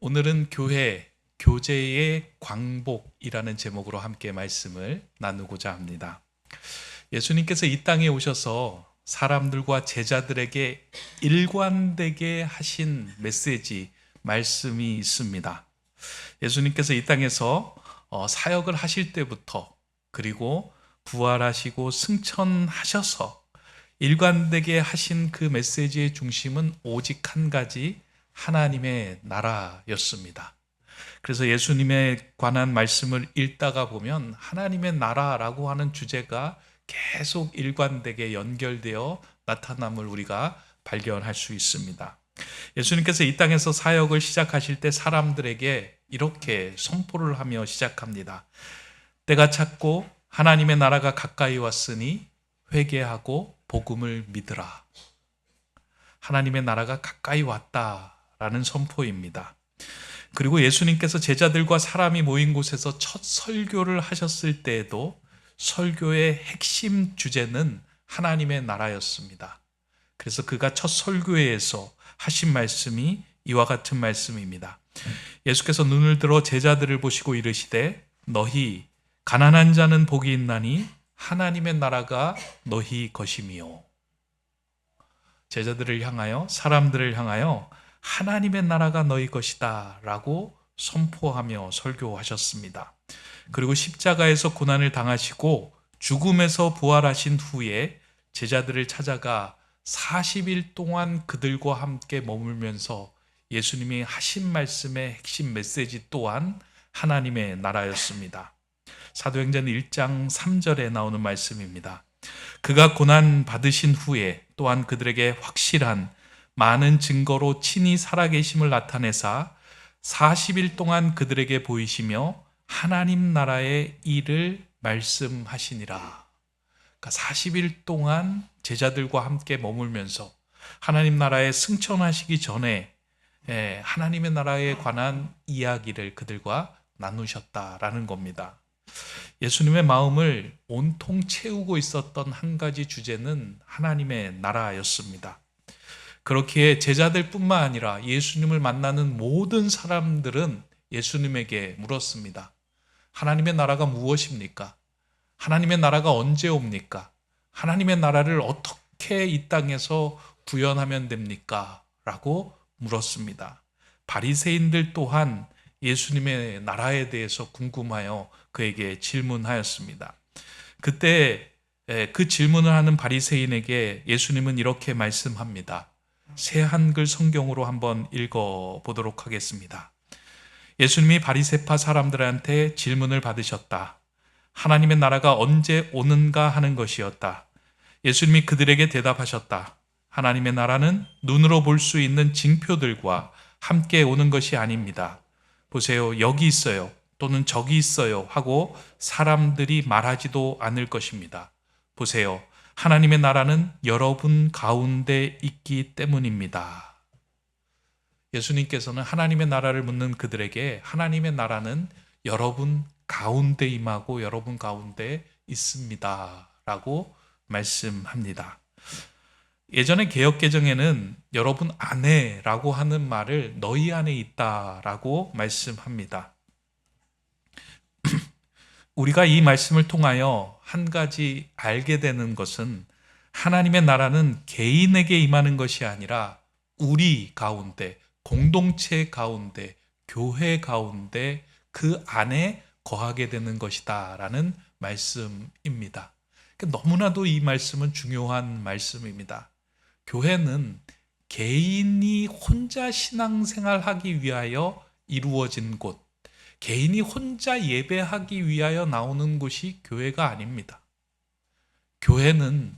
오늘은 교제의 광복이라는 제목으로 함께 말씀을 나누고자 합니다. 예수님께서 이 땅에 오셔서 사람들과 제자들에게 일관되게 하신 메시지, 말씀이 있습니다. 예수님께서 이 땅에서 사역을 하실 때부터, 그리고 부활하시고 승천하셔서 일관되게 하신 그 메시지의 중심은 오직 한 가지, 하나님의 나라였습니다. 그래서 예수님에 관한 말씀을 읽다가 보면 하나님의 나라라고 하는 주제가 계속 일관되게 연결되어 나타남을 우리가 발견할 수 있습니다. 예수님께서 이 땅에서 사역을 시작하실 때 사람들에게 이렇게 선포를 하며 시작합니다. 때가 찼고 하나님의 나라가 가까이 왔으니 회개하고 복음을 믿으라. 하나님의 나라가 가까이 왔다라는 선포입니다. 그리고 예수님께서 제자들과 사람이 모인 곳에서 첫 설교를 하셨을 때에도 설교의 핵심 주제는 하나님의 나라였습니다. 그래서 그가 첫 설교에서 하신 말씀이 이와 같은 말씀입니다. 예수께서 눈을 들어 제자들을 보시고 이르시되 너희 가난한 자는 복이 있나니 하나님의 나라가 너희 것이미요. 제자들을 향하여, 사람들을 향하여 하나님의 나라가 너희 것이다 라고 선포하며 설교하셨습니다. 그리고 십자가에서 고난을 당하시고 죽음에서 부활하신 후에 제자들을 찾아가 40일 동안 그들과 함께 머물면서 예수님이 하신 말씀의 핵심 메시지 또한 하나님의 나라였습니다. 사도행전 1장 3절에 나오는 말씀입니다. 그가 고난 받으신 후에 또한 그들에게 확실한 많은 증거로 친히 살아계심을 나타내사 40일 동안 그들에게 보이시며 하나님 나라의 일을 말씀하시니라. 그러니까 40일 동안 제자들과 함께 머물면서 하나님 나라에 승천하시기 전에 하나님의 나라에 관한 이야기를 그들과 나누셨다라는 겁니다. 예수님의 마음을 온통 채우고 있었던 한 가지 주제는 하나님의 나라였습니다. 그렇기에 제자들뿐만 아니라 예수님을 만나는 모든 사람들은 예수님에게 물었습니다. 하나님의 나라가 무엇입니까? 하나님의 나라가 언제 옵니까? 하나님의 나라를 어떻게 이 땅에서 구현하면 됩니까? 라고 물었습니다. 바리새인들 또한 예수님의 나라에 대해서 궁금하여 그에게 질문하였습니다. 그때 그 질문을 하는 바리새인에게 예수님은 이렇게 말씀합니다. 새 한글 성경으로 한번 읽어보도록 하겠습니다. 예수님이 바리새파 사람들한테 질문을 받으셨다. 하나님의 나라가 언제 오는가 하는 것이었다. 예수님이 그들에게 대답하셨다. 하나님의 나라는 눈으로 볼 수 있는 징표들과 함께 오는 것이 아닙니다. 보세요, 여기 있어요 또는 저기 있어요 하고 사람들이 말하지도 않을 것입니다. 보세요, 하나님의 나라는 여러분 가운데 있기 때문입니다. 예수님께서는 하나님의 나라를 묻는 그들에게 하나님의 나라는 여러분 가운데 임하고 여러분 가운데 있습니다 라고 말씀합니다. 예전에 개역개정에는 여러분 안에 라고 하는 말을 너희 안에 있다 라고 말씀합니다. 우리가 이 말씀을 통하여 한 가지 알게 되는 것은 하나님의 나라는 개인에게 임하는 것이 아니라 우리 가운데, 공동체 가운데, 교회 가운데 그 안에 거하게 되는 것이다 라는 말씀입니다. 너무나도 이 말씀은 중요한 말씀입니다. 교회는 개인이 혼자 신앙생활하기 위하여 이루어진 곳, 개인이 혼자 예배하기 위하여 나오는 곳이 교회가 아닙니다. 교회는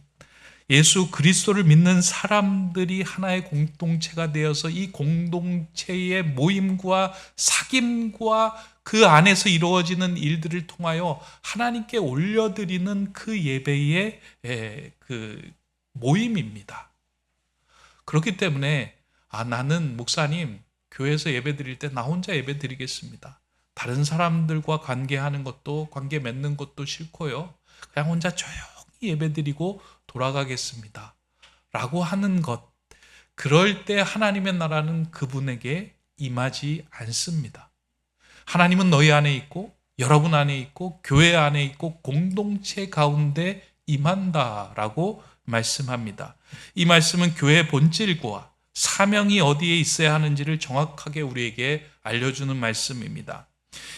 예수 그리스도를 믿는 사람들이 하나의 공동체가 되어서 이 공동체의 모임과 사귐과 그 안에서 이루어지는 일들을 통하여 하나님께 올려드리는 그 예배의 그 모임입니다. 그렇기 때문에 나는 목사님 교회에서 예배 드릴 때 나 혼자 예배 드리겠습니다. 다른 사람들과 관계하는 것도, 관계 맺는 것도 싫고요. 그냥 혼자 조용히 예배 드리고 돌아가겠습니다 라고 하는 것, 그럴 때 하나님의 나라는 그분에게 임하지 않습니다. 하나님은 너희 안에 있고 여러분 안에 있고 교회 안에 있고 공동체 가운데 임한다라고 말씀합니다. 이 말씀은 교회의 본질과 사명이 어디에 있어야 하는지를 정확하게 우리에게 알려주는 말씀입니다.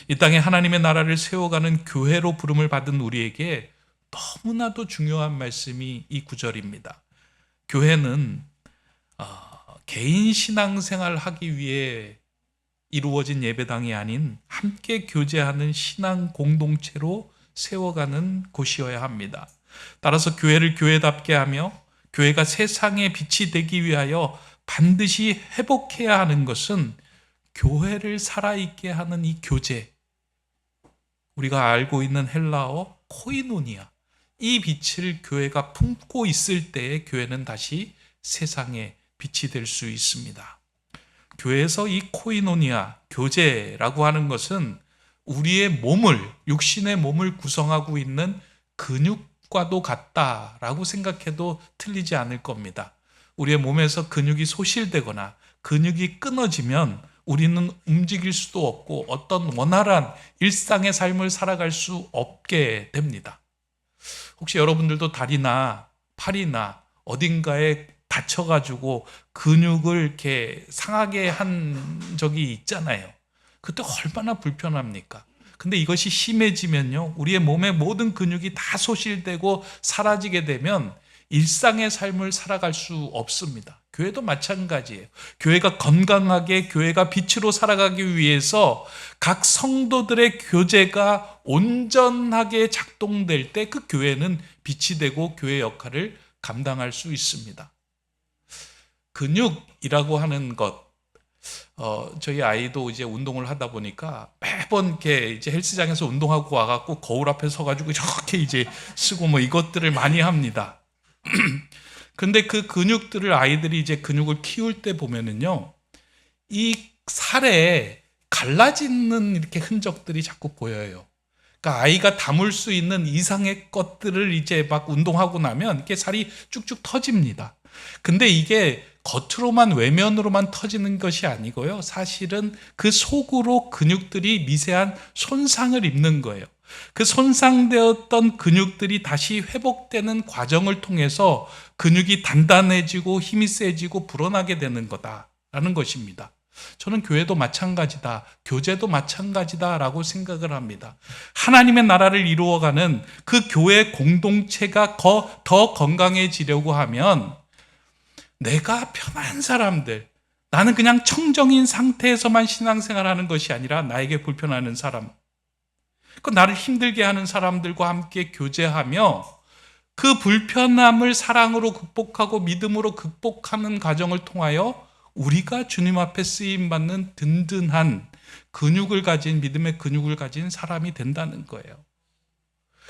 이 땅에 하나님의 나라를 세워가는 교회로 부름을 받은 우리에게 너무나도 중요한 말씀이 이 구절입니다. 교회는 개인 신앙생활 하기 위해 이루어진 예배당이 아닌 함께 교제하는 신앙 공동체로 세워가는 곳이어야 합니다. 따라서 교회를 교회답게 하며 교회가 세상의 빛이 되기 위하여 반드시 회복해야 하는 것은 교회를 살아있게 하는 이 교제, 우리가 알고 있는 헬라어 코이노니아, 이 빛을 교회가 품고 있을 때에 교회는 다시 세상의 빛이 될 수 있습니다. 교회에서 이 코이노니아, 교제라고 하는 것은 우리의 몸을, 육신의 몸을 구성하고 있는 근육과도 같다라고 생각해도 틀리지 않을 겁니다. 우리의 몸에서 근육이 소실되거나 근육이 끊어지면 우리는 움직일 수도 없고 어떤 원활한 일상의 삶을 살아갈 수 없게 됩니다. 혹시 여러분들도 다리나 팔이나 어딘가에 다쳐가지고 근육을 이렇게 상하게 한 적이 있잖아요. 그때 얼마나 불편합니까? 근데 이것이 심해지면요, 우리의 몸의 모든 근육이 다 소실되고 사라지게 되면 일상의 삶을 살아갈 수 없습니다. 교회도 마찬가지예요. 교회가 건강하게, 교회가 빛으로 살아가기 위해서 각 성도들의 교제가 온전하게 작동될 때 그 교회는 빛이 되고 교회 역할을 감당할 수 있습니다. 근육이라고 하는 것, 저희 아이도 이제 운동을 하다 보니까 매번 이렇게 이제 헬스장에서 운동하고 와갖고 거울 앞에 서가지고 이렇게 이제 쓰고 뭐 이것들을 많이 합니다. 근데 그 근육들을 아이들이 이제 근육을 키울 때 보면은요, 이 살에 갈라지는 이렇게 흔적들이 자꾸 보여요. 그러니까 아이가 담을 수 있는 이상의 것들을 이제 막 운동하고 나면 이렇게 살이 쭉쭉 터집니다. 근데 이게 겉으로만 외면으로만 터지는 것이 아니고요. 사실은 그 속으로 근육들이 미세한 손상을 입는 거예요. 그 손상되었던 근육들이 다시 회복되는 과정을 통해서 근육이 단단해지고 힘이 세지고 불어나게 되는 거다라는 것입니다. 저는 교회도 마찬가지다, 교제도 마찬가지다라고 생각을 합니다. 하나님의 나라를 이루어가는 그 교회 공동체가 더 건강해지려고 하면 내가 편한 사람들, 나는 그냥 청정인 상태에서만 신앙생활하는 것이 아니라 나에게 불편하는 사람, 나를 힘들게 하는 사람들과 함께 교제하며 그 불편함을 사랑으로 극복하고 믿음으로 극복하는 과정을 통하여 우리가 주님 앞에 쓰임받는 든든한 근육을 가진, 믿음의 근육을 가진 사람이 된다는 거예요.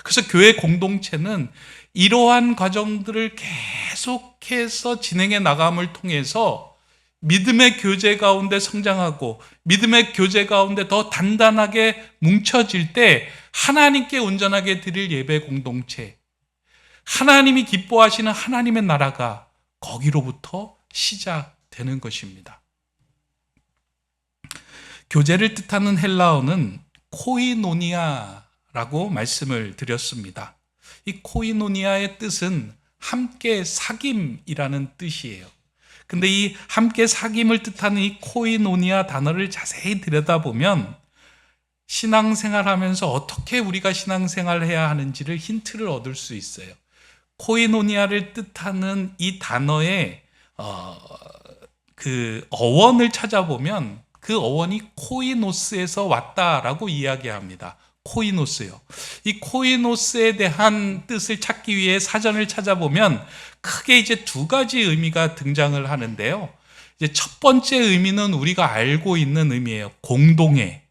그래서 교회 공동체는 이러한 과정들을 계속해서 진행해 나감을 통해서 믿음의 교제 가운데 성장하고 믿음의 교제 가운데 더 단단하게 뭉쳐질 때 하나님께 온전하게 드릴 예배 공동체, 하나님이 기뻐하시는 하나님의 나라가 거기로부터 시작되는 것입니다. 교제를 뜻하는 헬라어는 코이노니아라고 말씀을 드렸습니다. 이 코이노니아의 뜻은 함께 사귐이라는 뜻이에요. 근데 이 함께 사귐을 뜻하는 이 코이노니아 단어를 자세히 들여다보면 신앙생활 하면서 어떻게 우리가 신앙생활을 해야 하는지를 힌트를 얻을 수 있어요. 코이노니아를 뜻하는 이 단어의 그 어원을 찾아보면 그 어원이 코이노스에서 왔다라고 이야기합니다. 코이노스요. 이 코이노스에 대한 뜻을 찾기 위해 사전을 찾아보면 크게 이제 두 가지 의미가 등장을 하는데요. 이제 첫 번째 의미는 우리가 알고 있는 의미예요. 공동의,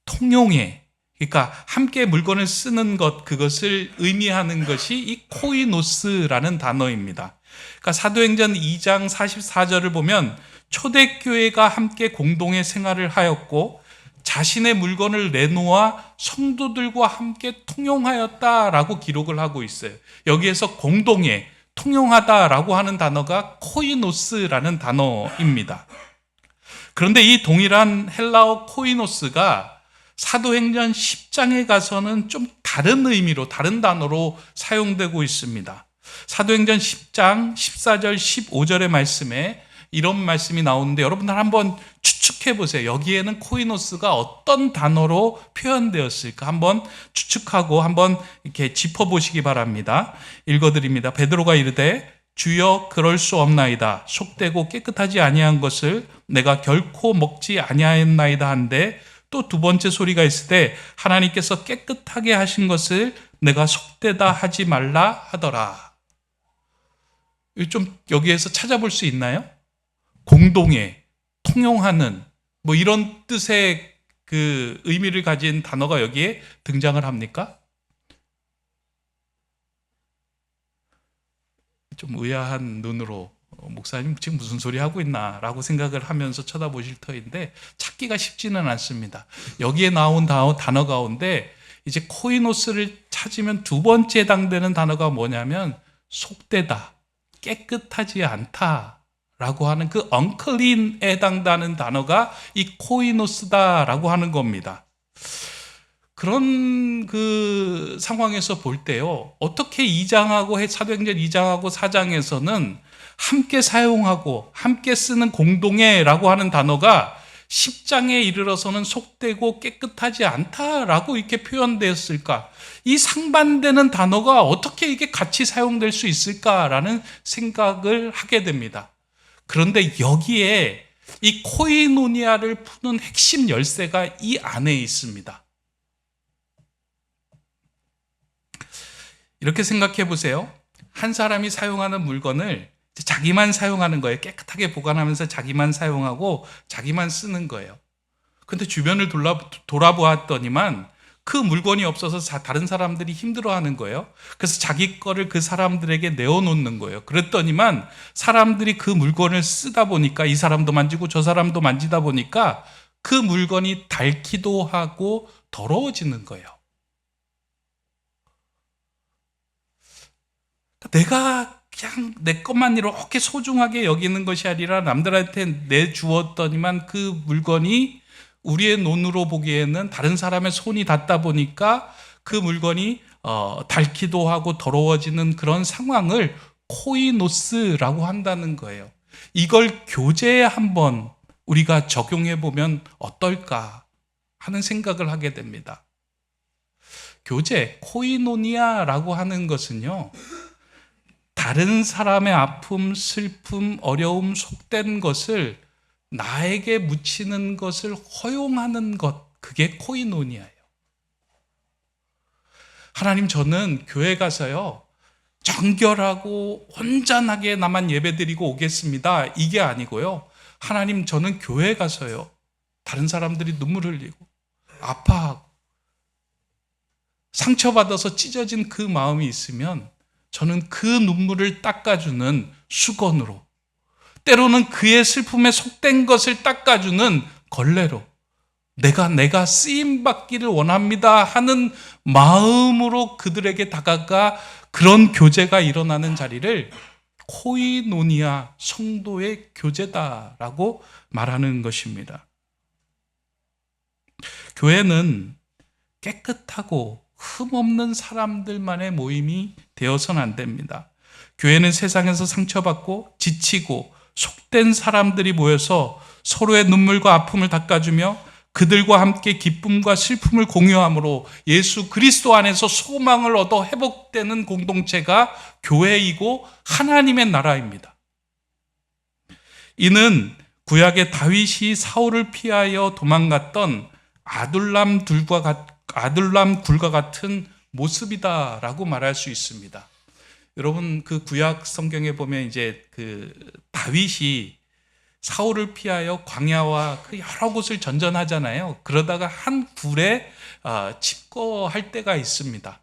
통용의, 그러니까 함께 물건을 쓰는 것, 그것을 의미하는 것이 이 코이노스라는 단어입니다. 그러니까 사도행전 2장 44절을 보면 초대교회가 함께 공동의 생활을 하였고 자신의 물건을 내놓아 성도들과 함께 통용하였다라고 기록을 하고 있어요. 여기에서 공동의, 통용하다라고 하는 단어가 코이노스라는 단어입니다. 그런데 이 동일한 헬라어 코이노스가 사도행전 10장에 가서는 좀 다른 의미로, 다른 단어로 사용되고 있습니다. 사도행전 10장 14절 15절의 말씀에 이런 말씀이 나오는데 여러분들 한번 추측해 보세요. 여기에는 코이노스가 어떤 단어로 표현되었을까? 한번 추측하고 한번 이렇게 짚어보시기 바랍니다. 읽어드립니다. 베드로가 이르되 주여 그럴 수 없나이다. 속되고 깨끗하지 아니한 것을 내가 결코 먹지 아니하였나이다 한데 또 두 번째 소리가 있을 때 하나님께서 깨끗하게 하신 것을 내가 속되다 하지 말라 하더라. 좀 여기에서 찾아볼 수 있나요? 공동의, 통용하는 뭐 이런 뜻의 그 의미를 가진 단어가 여기에 등장을 합니까? 좀 의아한 눈으로 목사님 지금 무슨 소리 하고 있나 라고 생각을 하면서 쳐다보실 터인데 찾기가 쉽지는 않습니다. 여기에 나온 단어 가운데 이제 코이노스를 찾으면 두 번째 해당되는 단어가 뭐냐면 속되다, 깨끗하지 않다 라고 하는 그 unclean에 해당되는 단어가 이 코이노스다라고 하는 겁니다. 그런 그 상황에서 볼 때요, 어떻게 2장하고 사도행전 2장하고 4장에서는 함께 사용하고 함께 쓰는 공동애라고 하는 단어가 10장에 이르러서는 속되고 깨끗하지 않다라고 이렇게 표현되었을까? 이 상반되는 단어가 어떻게 이게 같이 사용될 수 있을까라는 생각을 하게 됩니다. 그런데 여기에 이 코이노니아를 푸는 핵심 열쇠가 이 안에 있습니다. 이렇게 생각해 보세요. 한 사람이 사용하는 물건을 자기만 사용하는 거예요. 깨끗하게 보관하면서 자기만 사용하고 자기만 쓰는 거예요. 근데 주변을 돌아보았더니만 그 물건이 없어서 다른 사람들이 힘들어하는 거예요. 그래서 자기 거를 그 사람들에게 내어놓는 거예요. 그랬더니만 사람들이 그 물건을 쓰다 보니까 이 사람도 만지고 저 사람도 만지다 보니까 그 물건이 닳기도 하고 더러워지는 거예요. 내가 그냥 내 것만 이렇게 소중하게 여기는 것이 아니라 남들한테 내주었더니만 그 물건이 우리의 눈으로 보기에는 다른 사람의 손이 닿다 보니까 그 물건이 닳기도 하고 더러워지는 그런 상황을 코이노스라고 한다는 거예요. 이걸 교제에 한번 우리가 적용해 보면 어떨까 하는 생각을 하게 됩니다. 교제, 코이노니아라고 하는 것은요, 다른 사람의 아픔, 슬픔, 어려움, 속된 것을 나에게 묻히는 것을 허용하는 것, 그게 코이노니아예요. 하나님, 저는 교회 가서요, 정결하고 온전하게 나만 예배드리고 오겠습니다. 이게 아니고요. 하나님, 저는 교회 가서요, 다른 사람들이 눈물 흘리고 아파하고 상처받아서 찢어진 그 마음이 있으면 저는 그 눈물을 닦아주는 수건으로, 때로는 그의 슬픔에 속된 것을 닦아주는 걸레로 내가 쓰임받기를 원합니다 하는 마음으로 그들에게 다가가 그런 교제가 일어나는 자리를 코이노니아, 성도의 교제다라고 말하는 것입니다. 교회는 깨끗하고 흠없는 사람들만의 모임이 되어서는 안 됩니다. 교회는 세상에서 상처받고 지치고 속된 사람들이 모여서 서로의 눈물과 아픔을 닦아주며 그들과 함께 기쁨과 슬픔을 공유함으로 예수 그리스도 안에서 소망을 얻어 회복되는 공동체가 교회이고 하나님의 나라입니다. 이는 구약의 다윗이 사울을 피하여 도망갔던 아둘람 굴과 같은 모습이다라고 말할 수 있습니다. 여러분, 그 구약 성경에 보면 이제 그 다윗이 사울을 피하여 광야와 그 여러 곳을 전전하잖아요. 그러다가 한 굴에 집거할 때가 있습니다.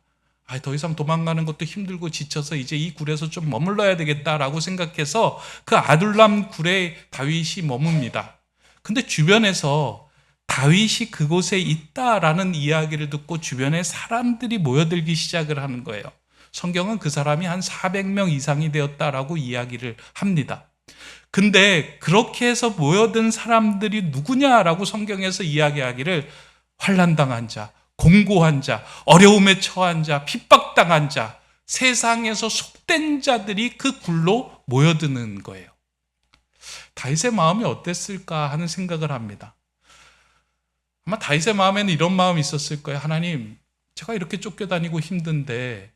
더 이상 도망가는 것도 힘들고 지쳐서 이제 이 굴에서 좀 머물러야 되겠다라고 생각해서 그 아둘람 굴에 다윗이 머뭅니다. 근데 주변에서 다윗이 그곳에 있다라는 이야기를 듣고 주변에 사람들이 모여들기 시작을 하는 거예요. 성경은 그 사람이 한 400명 이상이 되었다라고 이야기를 합니다. 근데 그렇게 해서 모여든 사람들이 누구냐라고 성경에서 이야기하기를 환난당한 자, 공고한 자, 어려움에 처한 자, 핍박당한 자, 세상에서 속된 자들이 그 굴로 모여드는 거예요. 다윗의 마음이 어땠을까 하는 생각을 합니다. 아마 다윗의 마음에는 이런 마음이 있었을 거예요. 하나님, 제가 이렇게 쫓겨다니고 힘든데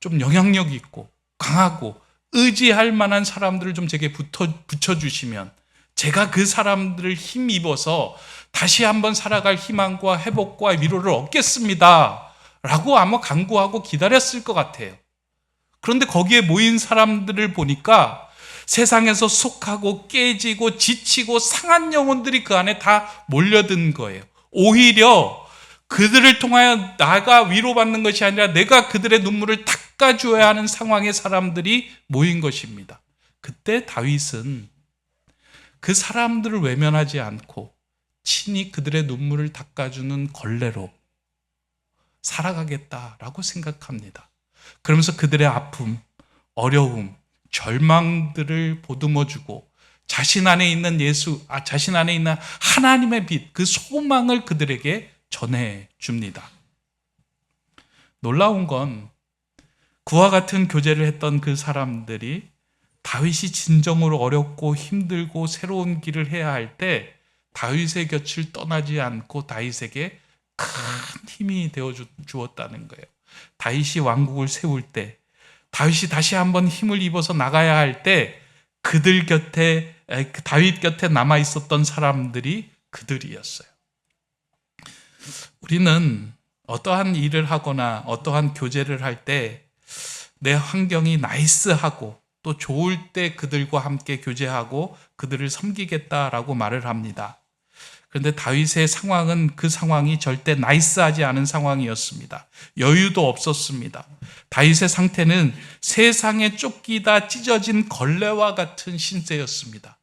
좀 영향력 있고 강하고 의지할 만한 사람들을 좀 제게 붙여주시면 제가 그 사람들을 힘입어서 다시 한번 살아갈 희망과 회복과 위로를 얻겠습니다 라고 아마 간구하고 기다렸을 것 같아요. 그런데 거기에 모인 사람들을 보니까 세상에서 속하고 깨지고 지치고 상한 영혼들이 그 안에 다 몰려든 거예요. 오히려 그들을 통하여 나가 위로받는 것이 아니라 내가 그들의 눈물을 닦아줘야 하는 상황의 사람들이 모인 것입니다. 그때 다윗은 그 사람들을 외면하지 않고 친히 그들의 눈물을 닦아주는 걸레로 살아가겠다라고 생각합니다. 그러면서 그들의 아픔, 어려움, 절망들을 보듬어주고 자신 안에 있는 자신 안에 있는 하나님의 빛, 그 소망을 그들에게 전해줍니다. 놀라운 건 그와 같은 교제를 했던 그 사람들이 다윗이 진정으로 어렵고 힘들고 새로운 길을 해야 할 때 다윗의 곁을 떠나지 않고 다윗에게 큰 힘이 되어 주었다는 거예요. 다윗이 왕국을 세울 때, 다윗이 다시 한번 힘을 입어서 나가야 할 때 그들 곁에, 다윗 곁에 남아 있었던 사람들이 그들이었어요. 우리는 어떠한 일을 하거나 어떠한 교제를 할 때 내 환경이 나이스하고 또 좋을 때 그들과 함께 교제하고 그들을 섬기겠다라고 말을 합니다. 그런데 다윗의 상황은 그 상황이 절대 나이스하지 않은 상황이었습니다. 여유도 없었습니다. 다윗의 상태는 세상에 쫓기다 찢어진 걸레와 같은 신세였습니다.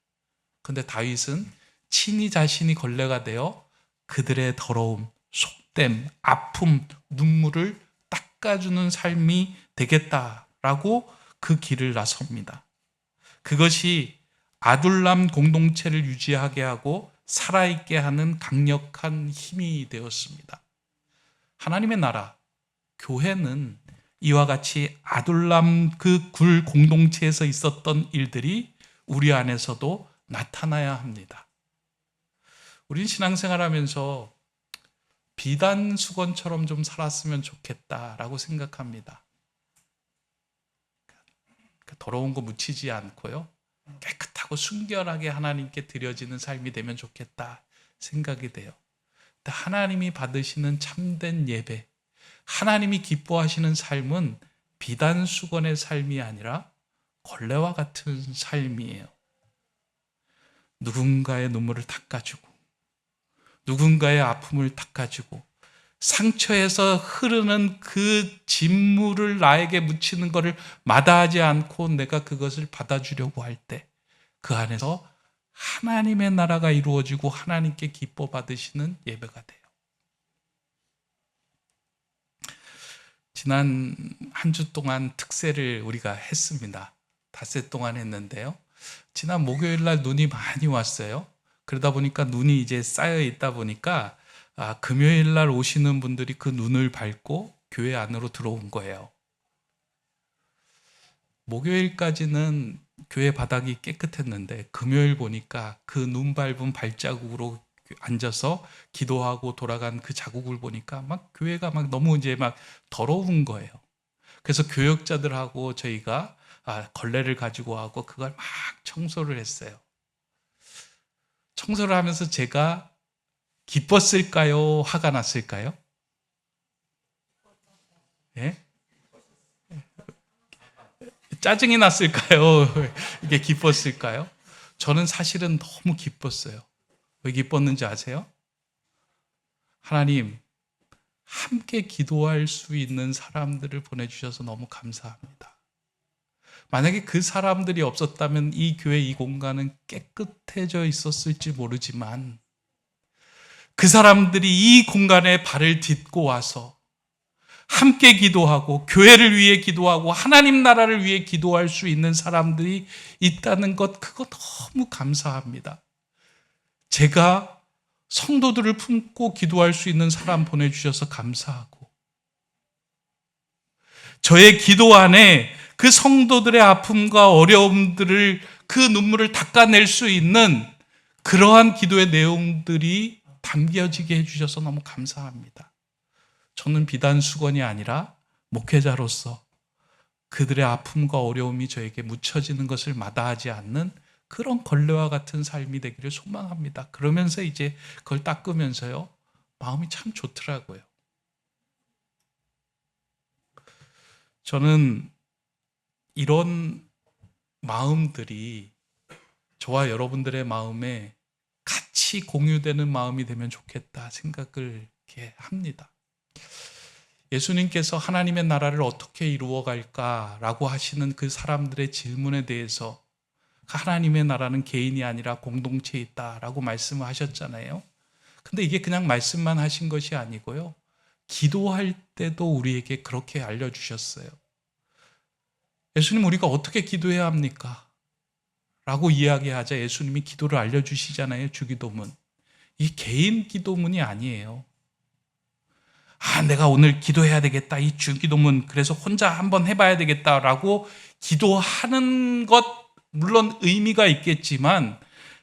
그런데 다윗은 친히 자신이 걸레가 되어 그들의 더러움, 속됨, 아픔, 눈물을 닦아주는 삶이 되겠다라고 그 길을 나섭니다. 그것이 아둘람 공동체를 유지하게 하고 살아있게 하는 강력한 힘이 되었습니다. 하나님의 나라, 교회는 이와 같이 아둘람 그 굴 공동체에서 있었던 일들이 우리 안에서도 나타나야 합니다. 우린 신앙생활하면서 비단수건처럼 좀 살았으면 좋겠다라고 생각합니다. 더러운 거 묻히지 않고요, 깨끗하고 순결하게 하나님께 드려지는 삶이 되면 좋겠다 생각이 돼요. 근데 하나님이 받으시는 참된 예배, 하나님이 기뻐하시는 삶은 비단수건의 삶이 아니라 걸레와 같은 삶이에요. 누군가의 눈물을 닦아주고 누군가의 아픔을 닦아주고 상처에서 흐르는 그 진물을 나에게 묻히는 것을 마다하지 않고 내가 그것을 받아주려고 할 때 그 안에서 하나님의 나라가 이루어지고 하나님께 기뻐 받으시는 예배가 돼요. 지난 한 주 동안 특세를 우리가 했습니다. 닷새 동안 했는데요. 지난 목요일 날 눈이 많이 왔어요. 그러다 보니까 눈이 이제 쌓여 있다 보니까 금요일 날 오시는 분들이 그 눈을 밟고 교회 안으로 들어온 거예요. 목요일까지는 교회 바닥이 깨끗했는데 금요일 보니까 그 눈 밟은 발자국으로 앉아서 기도하고 돌아간 그 자국을 보니까 막 교회가 막 너무 이제 막 더러운 거예요. 그래서 교역자들하고 저희가 걸레를 가지고 하고 그걸 막 청소를 했어요. 청소를 하면서 제가 기뻤을까요? 화가 났을까요? 예? 짜증이 났을까요? 이게 기뻤을까요? 저는 사실은 너무 기뻤어요. 왜 기뻤는지 아세요? 하나님, 함께 기도할 수 있는 사람들을 보내주셔서 너무 감사합니다. 만약에 그 사람들이 없었다면 이 교회 이 공간은 깨끗해져 있었을지 모르지만 그 사람들이 이 공간에 발을 딛고 와서 함께 기도하고 교회를 위해 기도하고 하나님 나라를 위해 기도할 수 있는 사람들이 있다는 것, 그거 너무 감사합니다. 제가 성도들을 품고 기도할 수 있는 사람 보내주셔서 감사하고, 저의 기도 안에 그 성도들의 아픔과 어려움들을, 그 눈물을 닦아낼 수 있는 그러한 기도의 내용들이 담겨지게 해주셔서 너무 감사합니다. 저는 비단 수건이 아니라 목회자로서 그들의 아픔과 어려움이 저에게 묻혀지는 것을 마다하지 않는 그런 걸레와 같은 삶이 되기를 소망합니다. 그러면서 이제 그걸 닦으면서요, 마음이 참 좋더라고요. 저는 이런 마음들이 저와 여러분들의 마음에 같이 공유되는 마음이 되면 좋겠다 생각을 이렇게 합니다. 예수님께서 하나님의 나라를 어떻게 이루어갈까라고 하시는 그 사람들의 질문에 대해서 하나님의 나라는 개인이 아니라 공동체에 있다라고 말씀을 하셨잖아요. 근데 이게 그냥 말씀만 하신 것이 아니고요, 기도할 때도 우리에게 그렇게 알려주셨어요. 예수님, 우리가 어떻게 기도해야 합니까? 라고 이야기하자 예수님이 기도를 알려주시잖아요. 주기도문. 이 개인 기도문이 아니에요. 내가 오늘 기도해야 되겠다, 이 주기도문 그래서 혼자 한번 해봐야 되겠다라고 기도하는 것 물론 의미가 있겠지만,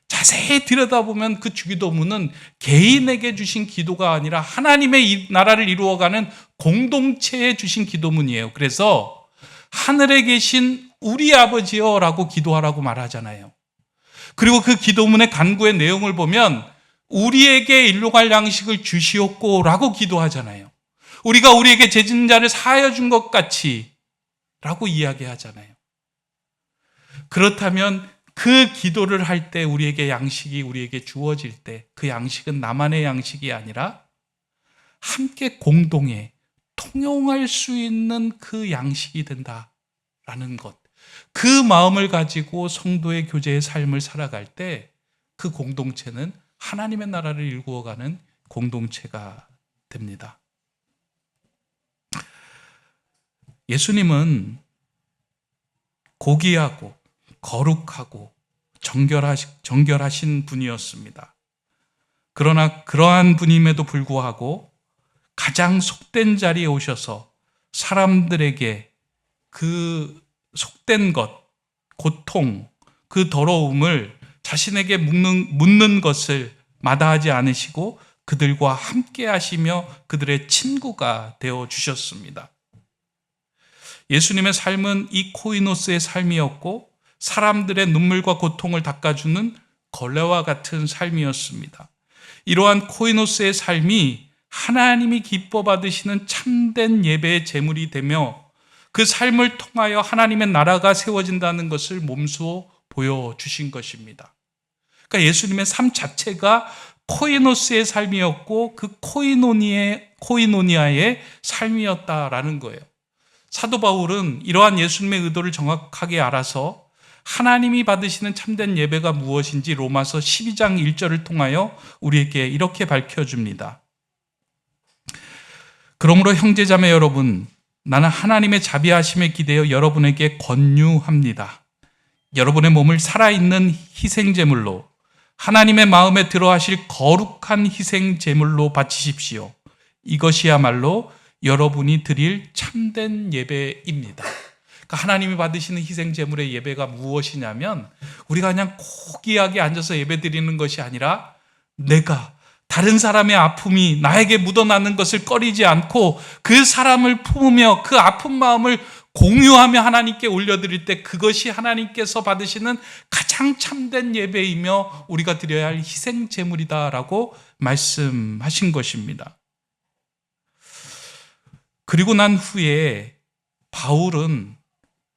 자세히 들여다보면 그 주기도문은 개인에게 주신 기도가 아니라 하나님의 이 나라를 이루어가는 공동체에 주신 기도문이에요. 그래서 하늘에 계신 우리 아버지여 라고 기도하라고 말하잖아요. 그리고 그 기도문의 간구의 내용을 보면 우리에게 일로 갈 양식을 주시옵고 라고 기도하잖아요. 우리가 우리에게 죄진 자를 사하여 준 것 같이 라고 이야기하잖아요. 그렇다면 그 기도를 할 때 우리에게 양식이 우리에게 주어질 때 그 양식은 나만의 양식이 아니라 함께 공동에 통용할 수 있는 그 양식이 된다라는 것, 그 마음을 가지고 성도의 교제의 삶을 살아갈 때 그 공동체는 하나님의 나라를 일구어가는 공동체가 됩니다. 예수님은 고귀하고 거룩하고 정결하신 분이었습니다. 그러나 그러한 분임에도 불구하고 가장 속된 자리에 오셔서 사람들에게 그 속된 것, 고통, 그 더러움을 자신에게 묻는 것을 마다하지 않으시고 그들과 함께 하시며 그들의 친구가 되어 주셨습니다. 예수님의 삶은 이 코이노스의 삶이었고 사람들의 눈물과 고통을 닦아주는 걸레와 같은 삶이었습니다. 이러한 코이노스의 삶이 하나님이 기뻐 받으시는 참된 예배의 제물이 되며 그 삶을 통하여 하나님의 나라가 세워진다는 것을 몸소 보여주신 것입니다. 그러니까 예수님의 삶 자체가 코이노스의 삶이었고 그 코이노니아의 삶이었다라는 거예요. 사도 바울은 이러한 예수님의 의도를 정확하게 알아서 하나님이 받으시는 참된 예배가 무엇인지 로마서 12장 1절을 통하여 우리에게 이렇게 밝혀줍니다. 그러므로 형제자매 여러분, 나는 하나님의 자비하심에 기대어 여러분에게 권유합니다. 여러분의 몸을 살아있는 희생제물로 하나님의 마음에 들어하실 거룩한 희생제물로 바치십시오. 이것이야말로 여러분이 드릴 참된 예배입니다. 그러니까 하나님이 받으시는 희생제물의 예배가 무엇이냐면 우리가 그냥 고귀하게 앉아서 예배드리는 것이 아니라 내가 다른 사람의 아픔이 나에게 묻어나는 것을 꺼리지 않고 그 사람을 품으며 그 아픈 마음을 공유하며 하나님께 올려드릴 때 그것이 하나님께서 받으시는 가장 참된 예배이며 우리가 드려야 할 희생제물이다라고 말씀하신 것입니다. 그리고 난 후에 바울은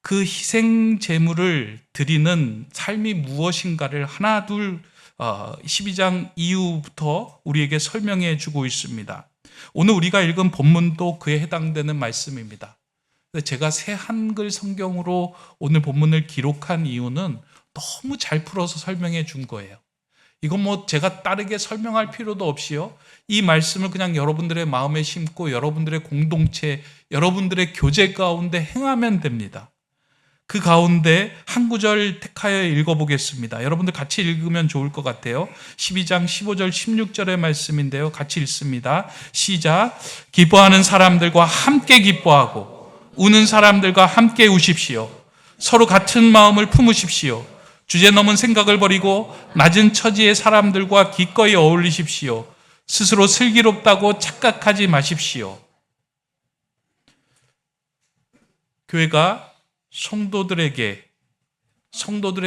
그 희생제물을 드리는 삶이 무엇인가를 하나 둘 12장 이후부터 우리에게 설명해 주고 있습니다. 오늘 우리가 읽은 본문도 그에 해당되는 말씀입니다. 제가 새 한글 성경으로 오늘 본문을 기록한 이유는 너무 잘 풀어서 설명해 준 거예요. 이건 뭐 제가 다르게 설명할 필요도 없이요. 이 말씀을 그냥 여러분들의 마음에 심고 여러분들의 공동체, 여러분들의 교제 가운데 행하면 됩니다. 그 가운데 한 구절 택하여 읽어보겠습니다. 여러분들 같이 읽으면 좋을 것 같아요. 12장 15절 16절의 말씀인데요. 같이 읽습니다. 시작. 기뻐하는 사람들과 함께 기뻐하고 우는 사람들과 함께 우십시오. 서로 같은 마음을 품으십시오. 주제넘은 생각을 버리고 낮은 처지의 사람들과 기꺼이 어울리십시오. 스스로 슬기롭다고 착각하지 마십시오. 교회가 성도들의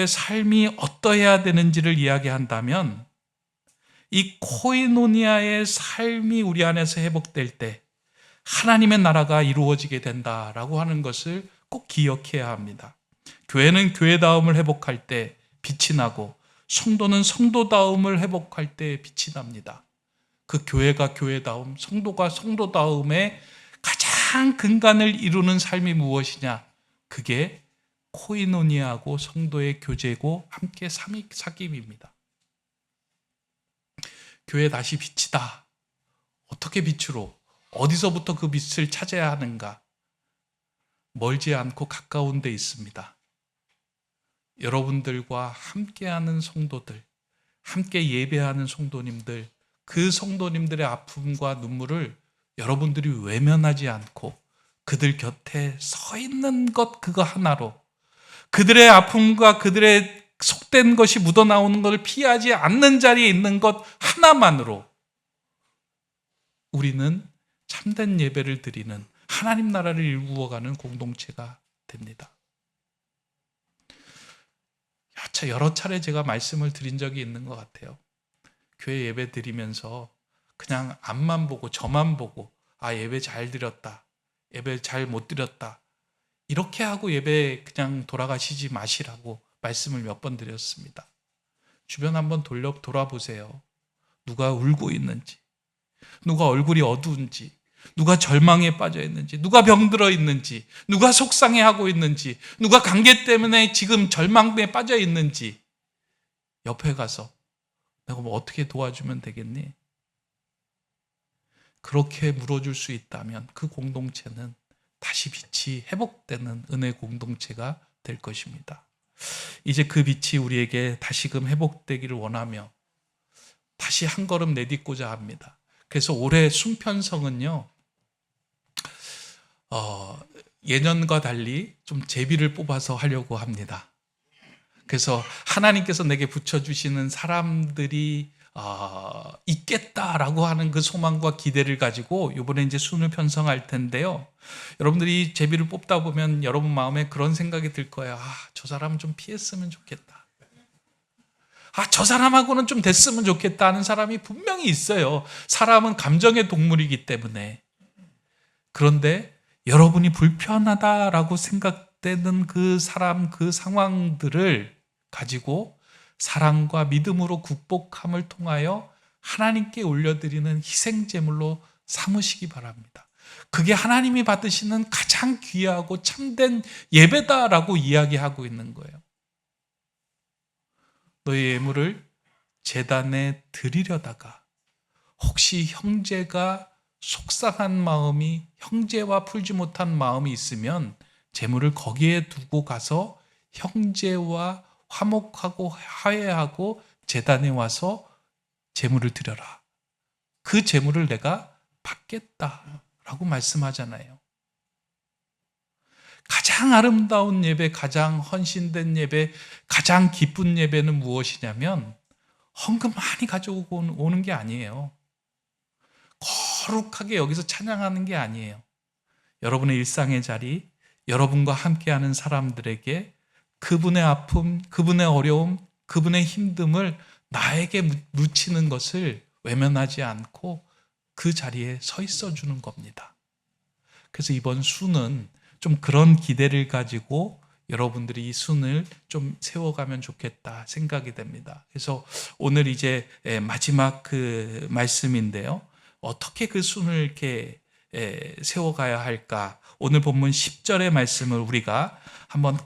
삶이 어떠해야 되는지를 이야기한다면 이 코이노니아의 삶이 우리 안에서 회복될 때 하나님의 나라가 이루어지게 된다라고 하는 것을 꼭 기억해야 합니다. 교회는 교회다움을 회복할 때 빛이 나고 성도는 성도다움을 회복할 때 빛이 납니다. 그 교회가 교회다움, 성도가 성도다움의 가장 근간을 이루는 삶이 무엇이냐? 그게 코이노니아하고 성도의 교제고 함께 사귐입니다. 교회 다시 빛이다. 어떻게 빛으로? 어디서부터 그 빛을 찾아야 하는가? 멀지 않고 가까운 데 있습니다. 여러분들과 함께하는 성도들, 함께 예배하는 성도님들, 그 성도님들의 아픔과 눈물을 여러분들이 외면하지 않고 그들 곁에 서 있는 것 그거 하나로 그들의 아픔과 그들의 속된 것이 묻어나오는 것을 피하지 않는 자리에 있는 것 하나만으로 우리는 참된 예배를 드리는 하나님 나라를 일구어가는 공동체가 됩니다. 여러 차례 제가 말씀을 드린 적이 있는 것 같아요. 교회 예배 드리면서 그냥 앞만 보고 저만 보고 예배 잘 드렸다, 예배 잘 못 드렸다 이렇게 하고 예배 그냥 돌아가시지 마시라고 말씀을 몇 번 드렸습니다. 주변 한번 돌아보세요. 누가 울고 있는지, 누가 얼굴이 어두운지, 누가 절망에 빠져 있는지, 누가 병들어 있는지, 누가 속상해하고 있는지, 누가 관계 때문에 지금 절망에 빠져 있는지 옆에 가서 내가 뭐 어떻게 도와주면 되겠니? 그렇게 물어줄 수 있다면 그 공동체는 다시 빛이 회복되는 은혜 공동체가 될 것입니다. 이제 그 빛이 우리에게 다시금 회복되기를 원하며 다시 한 걸음 내딛고자 합니다. 그래서 올해 순편성은요, 예년과 달리 좀 제비를 뽑아서 하려고 합니다. 그래서 하나님께서 내게 붙여주시는 사람들이 있겠다라고 하는 그 소망과 기대를 가지고 이번에 이제 순을 편성할 텐데요. 여러분들이 제비를 뽑다 보면 여러분 마음에 그런 생각이 들 거예요. 저 사람은 좀 피했으면 좋겠다. 저 사람하고는 좀 됐으면 좋겠다 하는 사람이 분명히 있어요. 사람은 감정의 동물이기 때문에. 그런데 여러분이 불편하다라고 생각되는 그 사람, 그 상황들을 가지고 사랑과 믿음으로 극복함을 통하여 하나님께 올려드리는 희생제물로 삼으시기 바랍니다. 그게 하나님이 받으시는 가장 귀하고 참된 예배다라고 이야기하고 있는 거예요. 너의 예물을 제단에 드리려다가 혹시 형제가 속상한 마음이, 형제와 풀지 못한 마음이 있으면 제물을 거기에 두고 가서 형제와 화목하고 화해하고 제단에 와서 제물을 드려라. 그 제물을 내가 받겠다라고 말씀하잖아요. 가장 아름다운 예배, 가장 헌신된 예배, 가장 기쁜 예배는 무엇이냐면 헌금 많이 가져오고 오는 게 아니에요. 거룩하게 여기서 찬양하는 게 아니에요. 여러분의 일상의 자리, 여러분과 함께하는 사람들에게 그분의 아픔, 그분의 어려움, 그분의 힘듦을 나에게 묻히는 것을 외면하지 않고 그 자리에 서 있어 주는 겁니다. 그래서 이번 수는 좀 그런 기대를 가지고 여러분들이 이 순을 좀 세워가면 좋겠다 생각이 됩니다. 그래서 오늘 이제 마지막 그 말씀인데요. 어떻게 그 순을 이렇게 세워가야 할까? 오늘 본문 10절의 말씀을 우리가 한번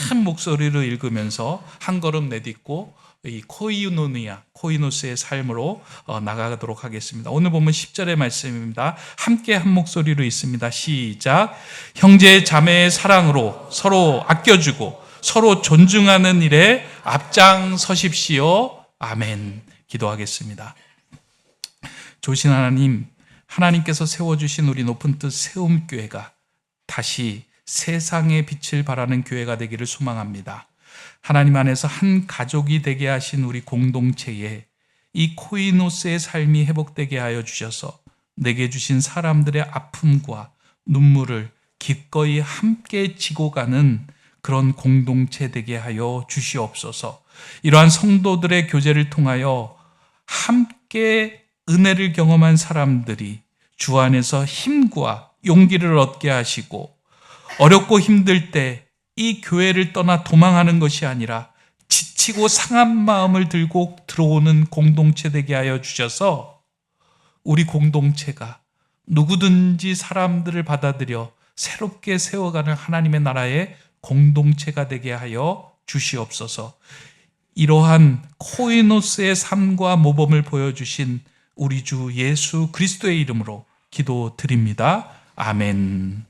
큰 목소리로 읽으면서 한 걸음 내딛고 이 코이노스의 삶으로 나가도록 하겠습니다. 오늘 보면 10절의 말씀입니다. 함께 한 목소리로 있습니다. 시작. 형제 자매의 사랑으로 서로 아껴주고 서로 존중하는 일에 앞장서십시오. 아멘. 기도하겠습니다. 좋으신 하나님, 하나님께서 세워주신 우리 높은 뜻 세움교회가 다시 세상의 빛을 발하는 교회가 되기를 소망합니다. 하나님 안에서 한 가족이 되게 하신 우리 공동체에 이 코이노스의 삶이 회복되게 하여 주셔서 내게 주신 사람들의 아픔과 눈물을 기꺼이 함께 지고 가는 그런 공동체 되게 하여 주시옵소서. 이러한 성도들의 교제를 통하여 함께 은혜를 경험한 사람들이 주 안에서 힘과 용기를 얻게 하시고 어렵고 힘들 때 이 교회를 떠나 도망하는 것이 아니라 지치고 상한 마음을 들고 들어오는 공동체 되게 하여 주셔서 우리 공동체가 누구든지 사람들을 받아들여 새롭게 세워가는 하나님의 나라의 공동체가 되게 하여 주시옵소서. 이러한 코이노스의 삶과 모범을 보여주신 우리 주 예수 그리스도의 이름으로 기도드립니다. 아멘.